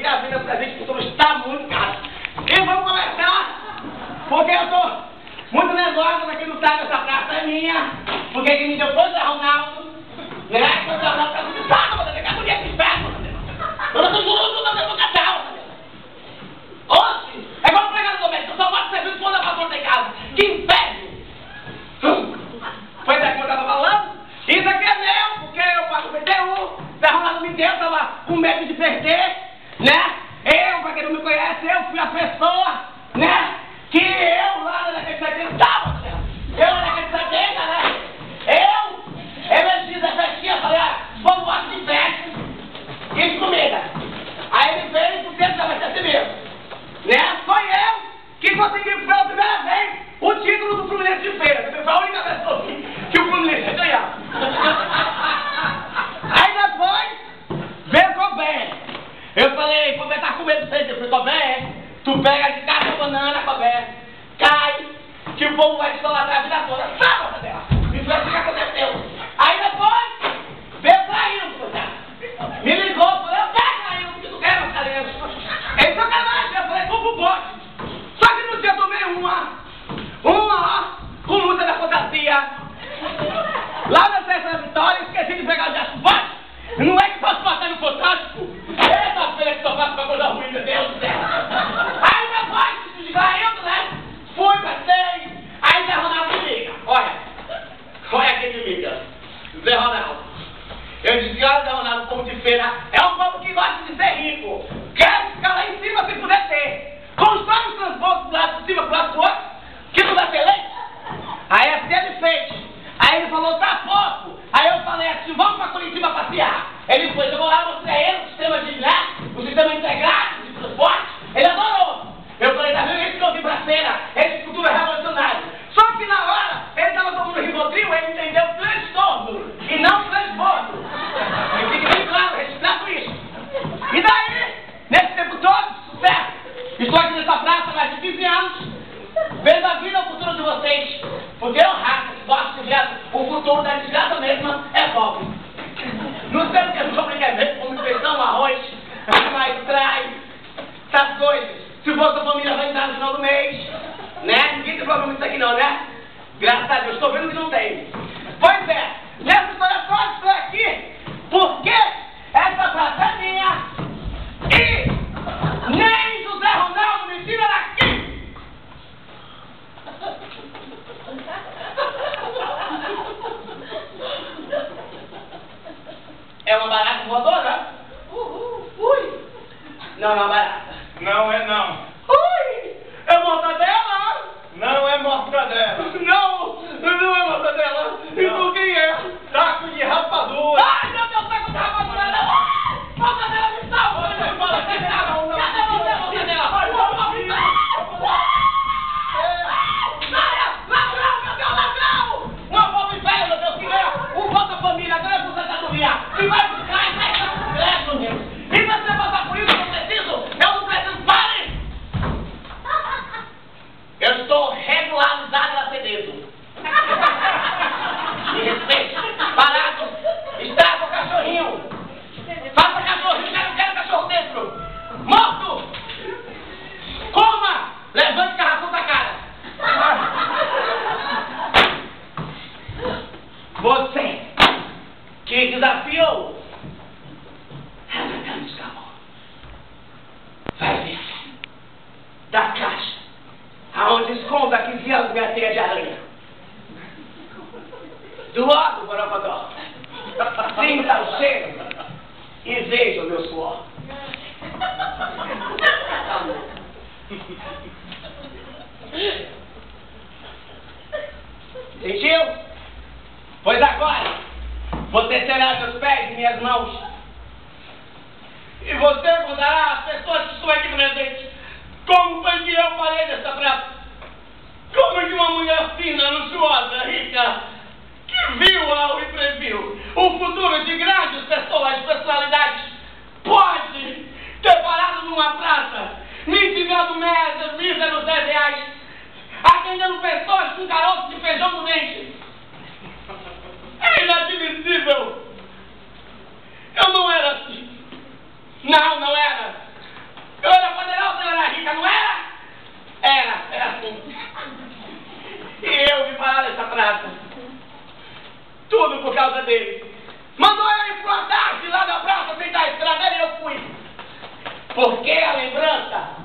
porque a vida presente futuro está muito caro. E vamos começar, porque eu estou muito nervosa para quem não sabe, essa praça é minha, porque quem me deu foi o Zé Ronaldo, né? O Zé Ronaldo está muito sábado, você quer mulher de inferno, eu não estou jurando na educação. Oxe, é igual pregado doméstico, eu só posso ser visto quando a pastora tem casa. Que inferno! Pois é, como eu estava falando, isso aqui é meu, porque eu pago o PTU, Zé Ronaldo me deu, estava com medo de perder, né? Eu, para quem não me conhece, eu fui a pessoa, né? Que eu lá na década de 70 estava, eu na década de 70, né? Eu fiz a festinha, falei, vamos gosto de festa e de comida. Aí ele veio, porque ele vai ser assim mesmo, né? Foi eu que consegui pela primeira vez o título do Fluminense de feira. Foi a única pessoa que o Fluminense ia ganhar. Aí depois veio o Cobé. Eu falei, Cobé tá com medo de você. Eu falei, Cobé, tu pega de casa a banana, Cobé, cai, que o povo vai te idolatrar a vida toda. Sabe, dela? Isso foi assim que aconteceu. Aí depois veio traindo, me ligou, falei, eu quero traindo, porque tu quer, Mascarenhas. Ele foi canagem, eu falei, vou pro bote. Só que no dia eu tomei uma com muita da fantasia. Lá na festa da Vitória, esqueci de pegar o diacho baixo. Não é que posso passar no Fantástico? Eita, feira que só faço pra coisa ruim, meu Deus do céu. Aí depois, se desgraindo, né? Fui, passei. Aí Zé Ronaldo me liga. Olha quem me liga. Zé Ronaldo. Eu disse, olha, Zé Ronaldo, povo de feira é um povo que gosta de ser rico. Quero ficar lá em cima se puder ter. Constrói os transportes do lado de cima, pro lado do outro, que não dá excelente. Aí assim ele fez. Aí ele falou, tá pouco. Aí eu falei assim, vamos pra Curitiba passear. Ele foi, eu vou lá mostrar a ele o sistema de, né, o sistema integrado de transporte. Ele adorou. Eu falei, tá vendo isso que eu vim pra feira? Esse futuro é revolucionário. Só que na hora, ele tava tomando Rivotril, ele entendeu transtorno e não transbordo. Eu fiquei bem claro, registrado isso. E daí, nesse tempo todo, sucesso. Estou aqui nessa praça há mais de 15 anos, vendo a vida e o futuro de vocês. Porque eu rato, gosto de ver o futuro da desgraça mesma é pobre. Não sei o que a pobre quer ver, como feijão, arroz, mas traz essas coisas. Se for sua família vai entrar no final do mês, né? Ninguém tem problema nisso aqui não, né? Graças a Deus, estou vendo que não tem. Pois é, nessa história toda estou aqui, porque essa praça é minha e nem José Ronaldo me tira daqui! É uma barata voadora? Ui! Não é uma barata. Não é não. Ui! É mortadela? Não é mortadela. Não é mortadela. Então quem é? Taco de rapadura. Ai, meu Deus, taco de rapadura! Mortadela me salva! Cadê você, mortadela? Ladrão, meu Deus, ladrão! Uma pobre velha, meu Deus, que ganha um voto da família, ganha por santadoria. E vai buscar e vai dar meu Deus. E pra você passar por isso, eu não preciso, pare! Eu estou regularizado a cededo. Me respeite. Parado. Estraga o cachorrinho. Faça cachorrinho, eu não quero cachorro dentro. Morto! Coma! Levante o carração da cara. Você que desafiou vai ver da caixa aonde escondo há 15 anos minha teia de aranha. Do lado, Borogodó, sinta o cheiro e veja o meu suor. Sentiu? Pois agora, você terá meus pés e minhas mãos. E você mudará as pessoas que estão aqui presentes. Como foi que eu falei dessa praça? Como que uma mulher fina, luxuosa, rica, que viu algo e previu o futuro de grandes pessoas, de personalidades, pode ter parado numa praça, mendigando míseros 10 reais, atendendo pessoas com caroço de feijão no dente? É inadmissível. Eu não era assim. Não era. Porque a lembrança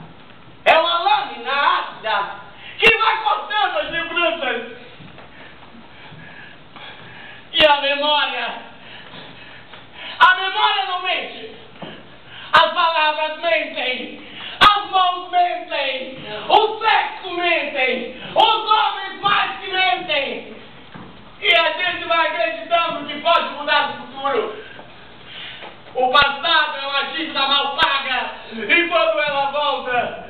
é uma lâmina ácida que vai cortando as lembranças. E a memória não mente. As palavras mentem. As mãos mentem. O sexo mentem. Os homens mais que mentem. E a gente vai acreditando que pode mudar o futuro. O passado é uma dívida mal paga. E quando ela volta,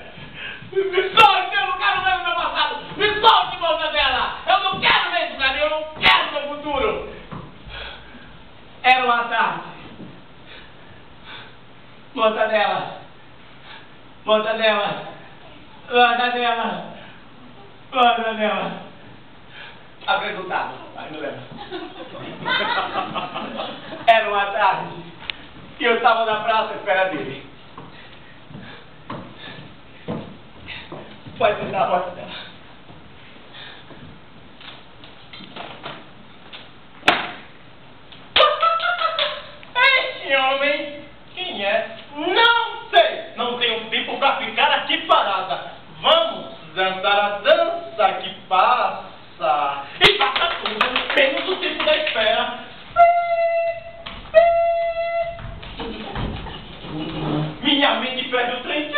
me solte, eu não quero ver o meu passado. Me solte, mortadela. Eu não quero ver isso pra mim. Eu não quero meu futuro. Era uma tarde. Mortadela. Mortadela. Mortadela. Mortadela. Apresentado. Ai, não lembro. Era uma tarde. E eu estava na praça à espera dele. Pode sentar a porta dela. Este homem, quem é? Não sei. Não tenho tempo pra ficar aqui parada. Vamos dançar a dança que passa. E passa tudo, menos o tempo da espera. Minha mente perde o trem.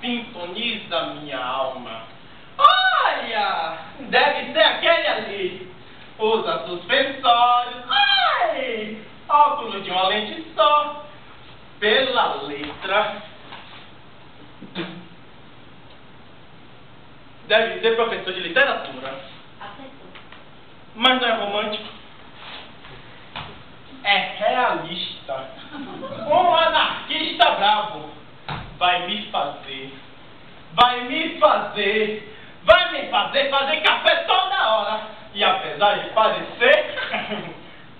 Sintoniza minha alma. Olha, deve ser aquele ali. Usa suspensórios. Ai, óculos de uma lente só. Pela letra. Deve ser professor de literatura. Mas não é romântico. É realista. Um anarquista bravo. Vai me fazer fazer café toda hora. E apesar de parecer,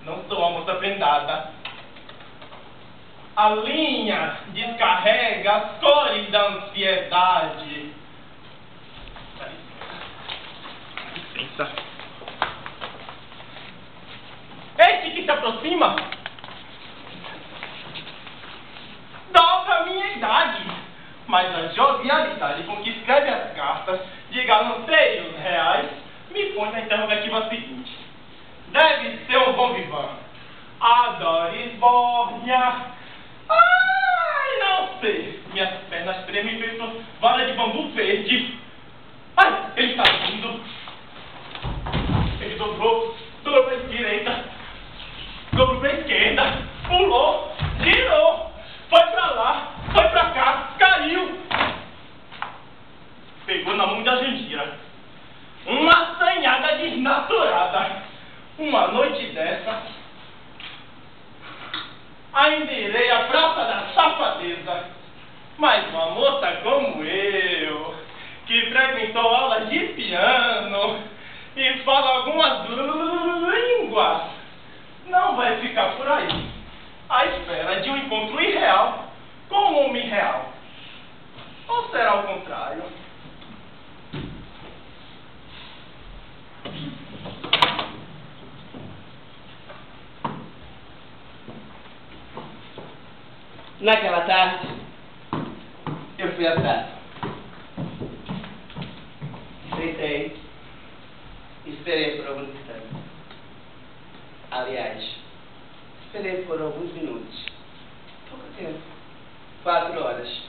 não sou uma moça prendada. A linha descarrega as cores da ansiedade. Dá licença. Este que se aproxima dobra a minha idade, mas a jovialidade com que escreve as cartas de galanteios reais me põe na interrogativa seguinte. Deve ser um bom vivan. Adoro esbórnia. Ai, não sei. Minhas pernas tremem feito vara de bambu verde. Ai, ele está vindo. Ele dobrou para a direita, dobrou para a esquerda, pulou, girou, foi para lá, foi para cá, caiu. Pegou na mão da Jandira. Uma assanhada desnaturada. Uma noite dessa, ainda irei à Praça da Safadeza. Mas uma moça como eu, que frequentou aulas de piano e fala algumas línguas, não vai ficar por aí, à espera de um encontro irreal com um homem real. Ou será o contrário? Naquela tarde, eu fui à praça. Deitei, esperei por alguns instantes. Aliás, esperei por alguns minutos. Pouco tempo. 4 horas.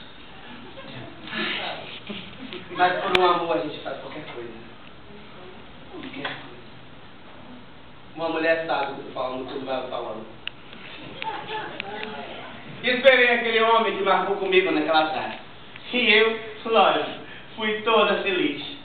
Mas por um amor a gente faz qualquer coisa. Qualquer coisa. Uma mulher sabe o que eu tô falando, tudo vai falando. Esperei aquele homem que marcou comigo naquela tarde. E eu, lógico, fui toda feliz.